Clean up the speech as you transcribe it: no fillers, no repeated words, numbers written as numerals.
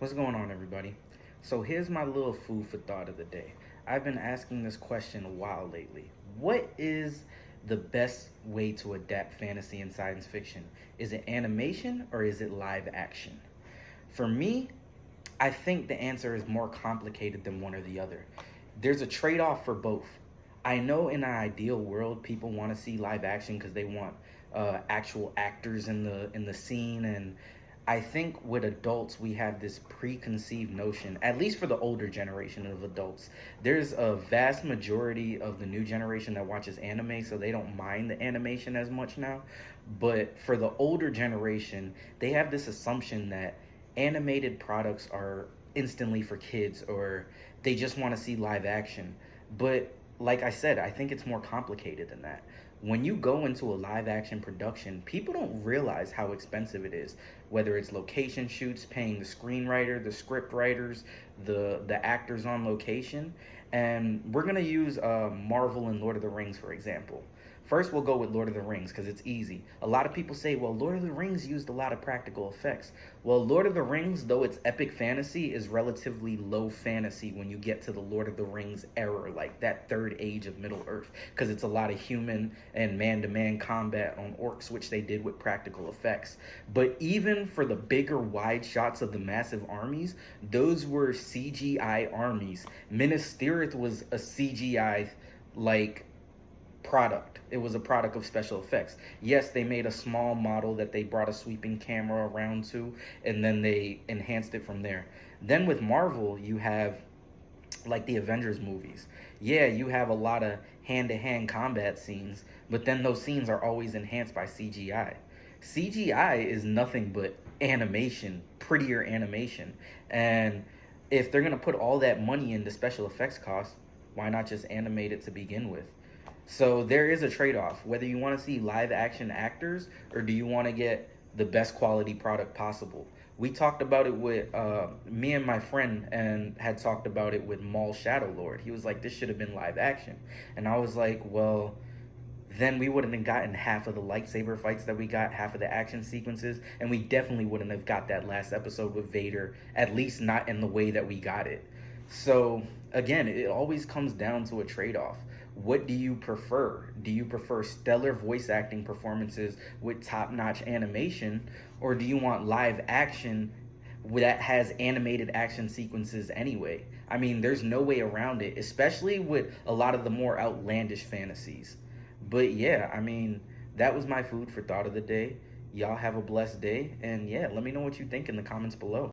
What's going on, everybody? So, here's my little food for thought of the day. I've been asking this question a while lately. What is the best way to adapt fantasy and science fiction? Is it animation or is it live action? For me, I think the answer is more complicated than one or the other. There's a trade off for both. I know in an ideal world, people want to see live action because they want actual actors in the scene, and I think with adults we have this preconceived notion, at least for the older generation of adults. There's a vast majority of the new generation that watches anime, so they don't mind the animation as much now. But for the older generation, they have this assumption that animated products are instantly for kids, or they just want to see live action. But like I said, I think it's more complicated than that. When you go into a live action production, people don't realize how expensive it is. Whether it's location shoots, paying the screenwriter, the script writers, the actors on location. And we're gonna use Marvel and Lord of the Rings for example. First, we'll go with Lord of the Rings because it's easy. A lot of people say, well, Lord of the Rings used a lot of practical effects. Well, Lord of the Rings, though it's epic fantasy, is relatively low fantasy when you get to the Lord of the Rings era, like that third age of Middle Earth, because it's a lot of human and man to man combat on orcs, which they did with practical effects. But even for the bigger, wide shots of the massive armies, those were CGI armies. Minas Tirith was a CGI, like, product. It was a product of special effects. Yes, they made a small model that they brought a sweeping camera around to, and then they enhanced it from there. Then with Marvel, you have like the Avengers movies. Yeah, you have a lot of hand-to-hand combat scenes, but then those scenes are always enhanced by CGI. CGI is nothing but animation, prettier animation. And if they're going to put all that money into special effects costs, why not just animate it to begin with? So there is a trade-off. Whether you want to see live action actors or do you want to get the best quality product possible. We talked about it with me and my friend, and had talked about it with Maul Shadow Lord. He was like, "This should have been live action," and I was like, "Well, then we wouldn't have gotten half of the lightsaber fights that we got, half of the action sequences, and we definitely wouldn't have got that last episode with Vader, at least not in the way that we got it." So again, it always comes down to a trade-off. What do you prefer? Do you prefer stellar voice acting performances with top-notch animation, or do you want live action that has animated action sequences anyway? I mean, there's no way around it, especially with a lot of the more outlandish fantasies. But yeah, I mean, that was my food for thought of the day. Y'all have a blessed day, and yeah, let me know what you think in the comments below.